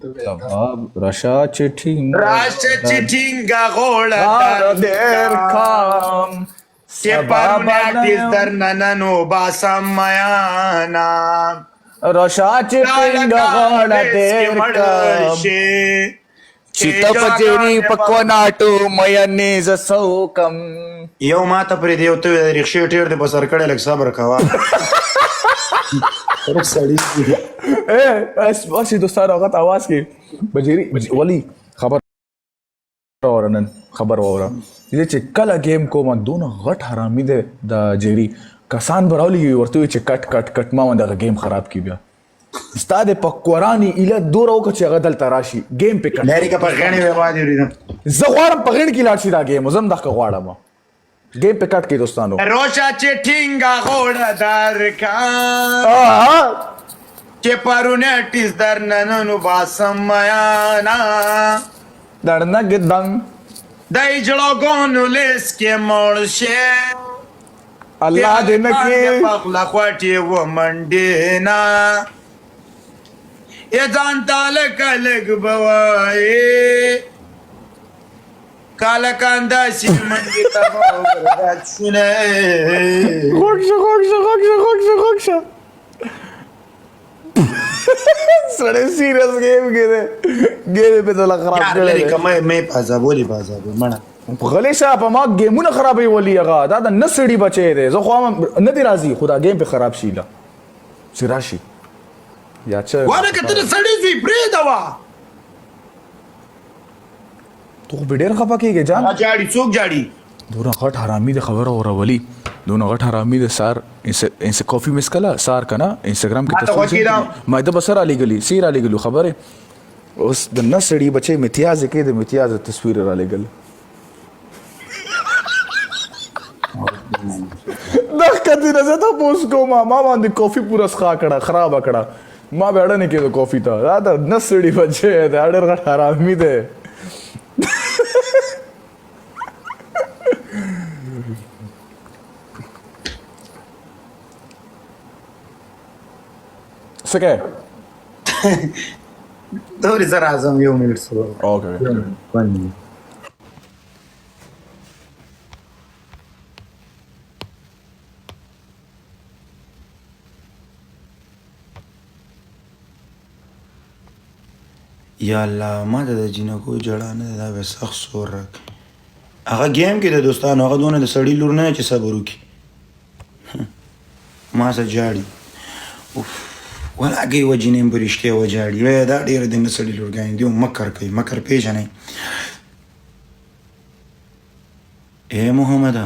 رشا چټینګ راشه چټینګه غوړه ډېر کام چې پرونه تیز در نننو باسم میانا رشا چټینګ غوړه ډېر کام چې ته پجری پکوناټو مینه ز سوکم یو ماته پرې دی ته رښې ټیر د بسر کړه لک صبر کوا رخ سړی اس واسي دوستانو هغه आवाज کې بجری ولی خبر اورنن خبر اورا دې چې کله گیم کوم دونه غټ حرامي ده د جری کسان براولي ورته چې کټ کټ کټ ما ونده گیم خراب کی بیا استاد پکورانی اله دور او چې هغه دل تراشي گیم په کټ لري کا په غنی وادي ورې زه غواړم په غړ کې لاړ شي دا گیم زم دغه غواړم گیم په کټ کې دوستانو روشا چټینګه غوړه درکا چې پرونه تیز در نننو باسم میانا دړنه ګدم دای جړګونو لیس کې مرشه الله دې نه کې پخلا خوټي و منډینا ای ځان تعالی کلګ بوای کالا کاندا سی منډی ته وګرځات شنه خوښه سړی سیریس گیم کې ده گیم په دلا خراب یار لري کمه مې پازابولي مړه غلی شه په ما گیمونه خرابې ولی هغه دا د نسړي بچی دی زه خو نه دی راځي خدا گیم په خراب شي لا چې راشي یا چې واره کته سړی زی پرې دوا تو به ډېر خپه کېږي جان جاړي څوک جاړي دونه غټ حرامي د خبره اورولي دونه غټ حرامي د سار انس کافي مسکلا سار کنه انستګرام کې تصویر ما د بسر علی گلی سیر علی گلو خبره اوس د نسړي بچي امتیاز کې د امتیاز تصویر را لګل دا کدی نه زه تاسو کوم ما باندې کافي پورا ښه کړه خراب کړه ما به اړه نه کېده کافي ته دا نسړي بچي دا ډېر غټ حرامي ده سکه دوري زرا اعظم یو منټ سره اوکے یا الله ما د جنکو جړه نه دا به سخت سور هغه گیم کې د دوستانو هغه دونه د سړی لور نه چې صبر وکي ما سره جاړي اوف ولا گئی وجینې برشته و جاړي دا ډیر د سړی لور غاین دی مکر کوي مکر پیژنې اے محمد